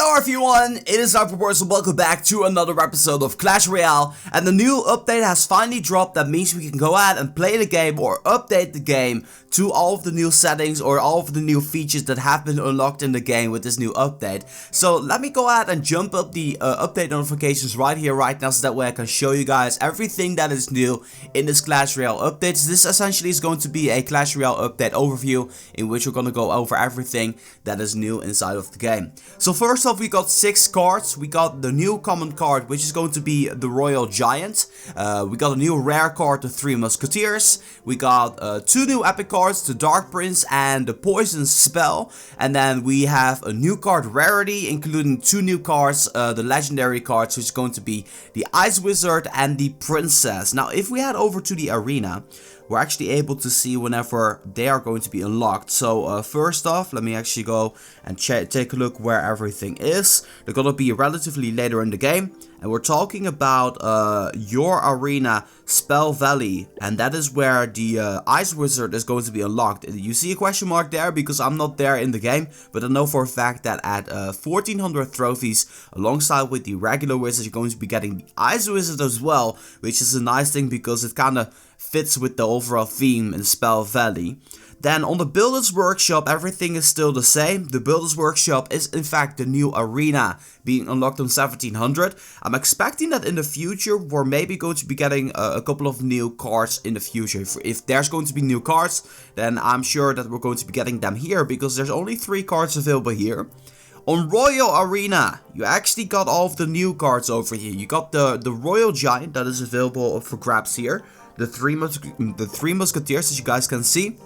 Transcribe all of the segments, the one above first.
Hello everyone, it is Hyperboards and welcome back to another episode of Clash Royale. And the new update has finally dropped. That means we can go ahead and play the game or update the game to all of the new settings or all of the new features that have been unlocked in the game with this new update. So let me go ahead and jump up the update notifications right here, right now, so that way I can show you guys everything that is new in this Clash Royale update. So this essentially is going to be a Clash Royale update overview in which we're going to go over everything that is new inside of the game. So first off, we got 6 cards. We got the new common card, which is going to be the Royal Giant. We got a new rare card, the 3 Musketeers. We got 2 new epic cards, the Dark Prince and the Poison Spell. And then we have a new card, Rarity, including 2 new cards, the legendary cards, which is going to be the Ice Wizard and the Princess. Now, if we head over to the arena, we're actually able to see whenever they are going to be unlocked. So first off, let me actually go and take a look where everything is. They're gonna be relatively later in the game, and we're talking about your arena, Spell Valley, and that is where the Ice Wizard is going to be unlocked. You see a question mark there because I'm not there in the game, but I know for a fact that at 1400 trophies, alongside with the regular wizard, you're going to be getting the Ice Wizard as well, which is a nice thing because it kind of fits with the overall theme in Spell Valley. Then on the Builder's Workshop, everything is still the same. The Builder's Workshop is in fact the new arena being unlocked on 1700. I'm expecting that in the future we're maybe going to be getting a couple of new cards in the future. If there's going to be new cards, then I'm sure that we're going to be getting them here, because there's only 3 cards available here. On Royal Arena, you actually got all of the new cards over here. You got the Royal Giant that is available for grabs here. The three Musketeers, as you guys can see.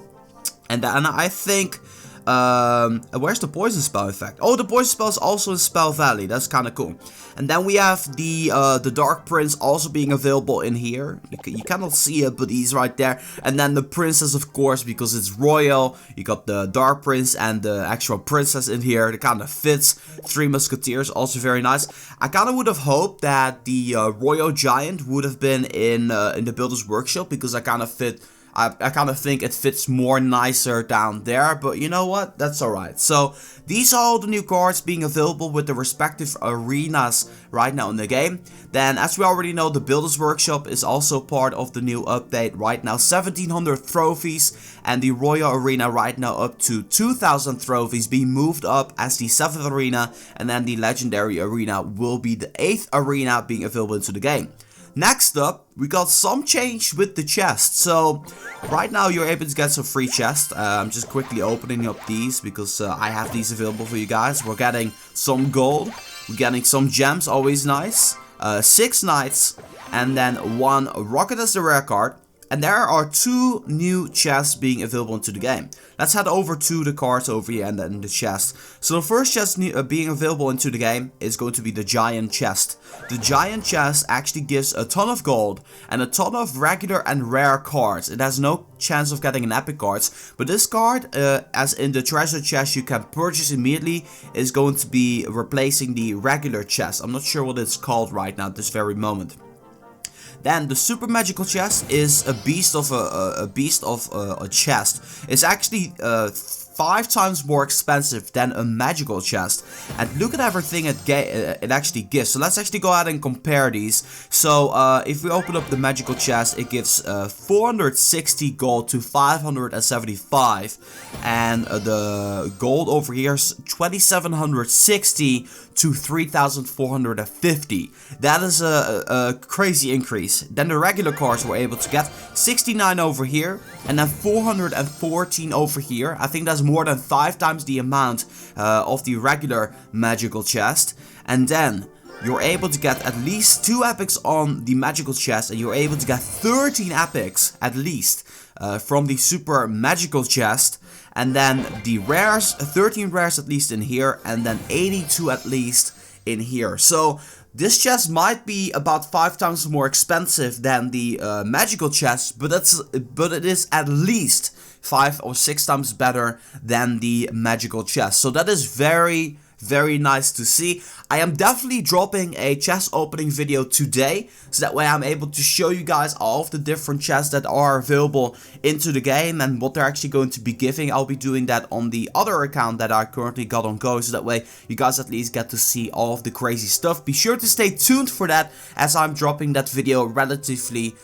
And I think, where's the Poison Spell in fact? Oh, the Poison Spell is also in Spell Valley. That's kind of cool. And then we have the Dark Prince also being available in here. You cannot see it, but he's right there. And then the Princess, of course, because it's Royal. You got the Dark Prince and the actual Princess in here. It kind of fits. 3 Musketeers, also very nice. I kind of would have hoped that the Royal Giant would have been in the Builder's Workshop, because I kind of think it fits more nicer down there, but you know what, that's alright. So these are all the new cards being available with the respective arenas right now in the game. Then, as we already know, the Builder's Workshop is also part of the new update right now. 1700 trophies, and the Royal Arena right now up to 2000 trophies being moved up as the 7th arena, and then the Legendary Arena will be the 8th arena being available into the game. Next up, we got some change with the chest. So right now you're able to get some free chests. I'm just quickly opening up these because I have these available for you guys. We're getting some gold, we're getting some gems, always nice, 6 knights, and then 1 rocket as the rare card. And there are 2 new chests being available into the game. Let's head over to the cards over here and then the chest. So the first chest being available into the game is going to be the Giant Chest. The Giant Chest actually gives a ton of gold and a ton of regular and rare cards. It has no chance of getting an epic cards, but this card, as in the treasure chest you can purchase immediately, is going to be replacing the regular chest. I'm not sure what it's called right now at this very moment. Then the super magical chest is a beast of a chest. It's actually 5 times more expensive than a magical chest, and look at everything it actually gives. So let's actually go ahead and compare these. So if we open up the magical chest, it gives 460 gold to 575, and the gold over here is 2760 to 3450. That is a crazy increase. Then the regular cards were able to get 69 over here, and then 414 over here. I think that's more than 5 times the amount of the regular magical chest. And then you're able to get at least 2 epics on the magical chest, and you're able to get 13 epics at least from the super magical chest. And then the rares, 13 rares at least in here, and then 82 at least in here. So this chest might be about 5 times more expensive than the magical chest, but it is at least 5 or 6 times better than the magical chest. So that is very, very nice to see. I am definitely dropping a chest opening video today, so that way I'm able to show you guys all of the different chests that are available into the game and what they're actually going to be giving. I'll be doing that on the other account that I currently got on Go, so that way you guys at least get to see all of the crazy stuff. Be sure to stay tuned for that, as I'm dropping that video relatively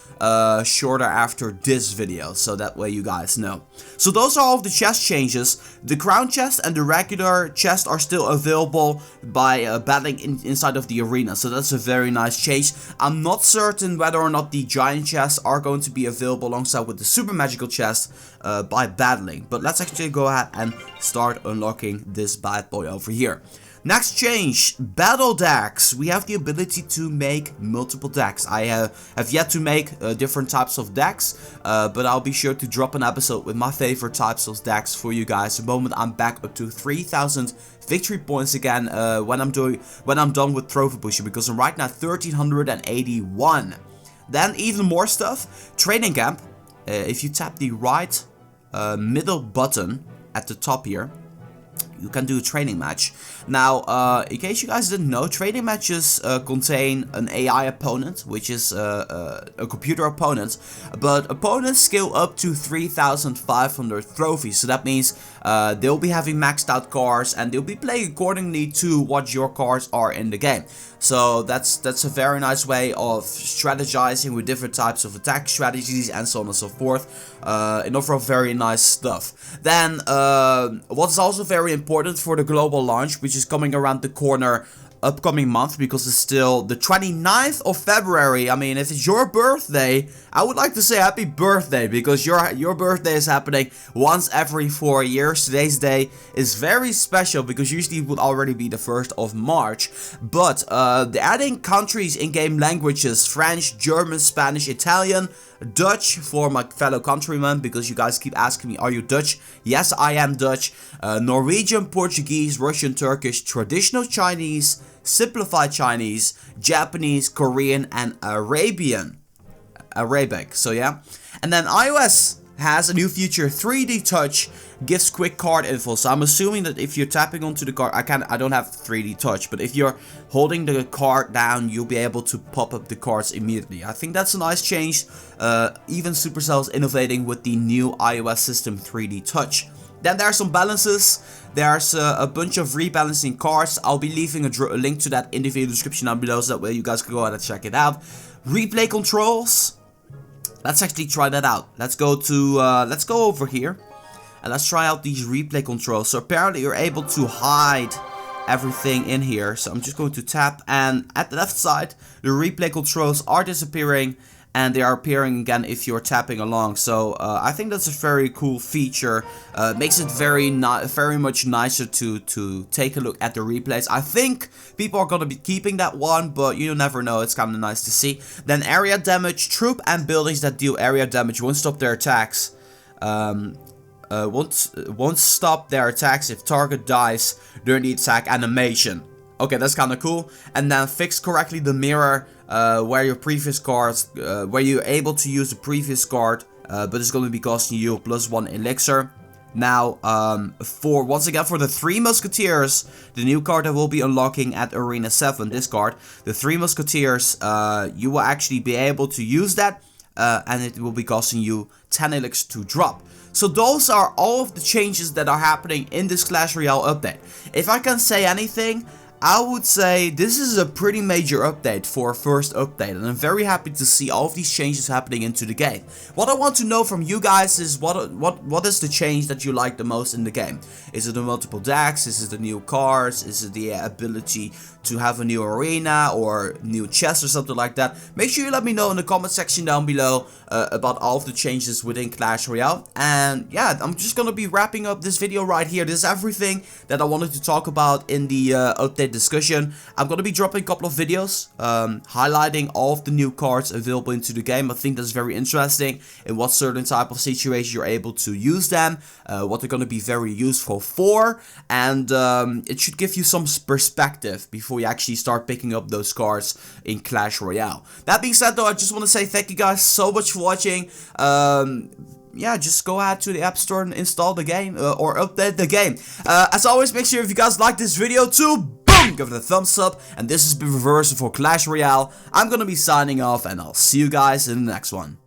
shorter after this video, so that way you guys know. So those are all of the chest changes. The crown chest and the regular chest are still available by battling inside of the arena, so that's a very nice change. I'm not certain whether or not the giant chests are going to be available alongside with the super magical chest by battling, but let's actually go ahead and start unlocking this bad boy over here. Next change, battle decks. We have the ability to make multiple decks. I have yet to make different types of decks, but I'll be sure to drop an episode with my favorite types of decks for you guys. The moment I'm back up to 3,000 victory points again when I'm done with trophy pushing, because I'm right now 1,381. Then even more stuff. Training camp. If you tap the right middle button at the top here, you can do a training match. Now, in case you guys didn't know, training matches contain an AI opponent, which is a computer opponent, but opponents scale up to 3,500 trophies, so that means they'll be having maxed out cards, and they'll be playing accordingly to what your cards are in the game. So that's a very nice way of strategizing with different types of attack strategies and so on and so forth, in overall very nice stuff. Then what's also very important for the global launch, which is coming around the corner upcoming month, because it's still the 29th of February. I mean, if it's your birthday, I would like to say happy birthday, because your birthday is happening once every 4 years. Today's day is very special, because usually it would already be the 1st of March. But they're adding countries in-game languages: French, German, Spanish, Italian, Dutch for my fellow countrymen, because you guys keep asking me, are you Dutch? Yes, I am Dutch. Norwegian, Portuguese, Russian, Turkish, traditional Chinese, simplified Chinese, Japanese, Korean, and Arabic. So yeah. And then iOS has a new feature, 3D touch, gives quick card info. So I'm assuming that if you're tapping onto the card, I don't have 3D touch, but if you're holding the card down, you'll be able to pop up the cards immediately. I think that's a nice change. Even Supercell's innovating with the new iOS system 3D touch. Then there are some balances. There's a bunch of rebalancing cards. I'll be leaving a link to that in the video description down below, so that way you guys can go ahead and check it out. Replay controls. Let's actually try that out. Let's go over here and let's try out these replay controls. So apparently you're able to hide everything in here. So I'm just going to tap, and at the left side the replay controls are disappearing, and they are appearing again if you're tapping along. So I think that's a very cool feature. Makes it very much nicer to take a look at the replays. I think people are gonna be keeping that one, but you never know. It's kind of nice to see. Then area damage: troop and buildings that deal area damage won't stop their attacks. Won't stop their attacks if target dies during the attack animation. Okay, that's kind of cool. And then fix correctly the mirror where your previous cards, where you're able to use the previous card, but it's going to be costing you a +1 elixir. Now, once again for the 3 Musketeers, the new card that we'll be unlocking at Arena 7, this card, the 3 Musketeers, you will actually be able to use that, and it will be costing you 10 elixir to drop. So those are all of the changes that are happening in this Clash Royale update. If I can say anything, I would say this is a pretty major update for a first update, and I'm very happy to see all of these changes happening into the game. What I want to know from you guys is what is the change that you like the most in the game? Is it the multiple decks? Is it the new cards? Is it the ability to have a new arena or new chest or something like that? Make sure you let me know in the comment section down below about all of the changes within Clash Royale. And yeah, I'm just gonna be wrapping up this video right here. This is everything that I wanted to talk about in the update discussion. I'm gonna be dropping a couple of videos highlighting all of the new cards available into the game. I think that's very interesting in what certain type of situations you're able to use them, what they're gonna be very useful for, and it should give you some perspective before you actually start picking up those cards in Clash Royale. That being said though, I just want to say thank you guys so much for watching. yeah, just go ahead to the App Store and install the game or update the game. As always, make sure if you guys like this video to boom, give it a thumbs up. And this has been Reverse for Clash Royale. I'm gonna be signing off, and I'll see you guys in the next one.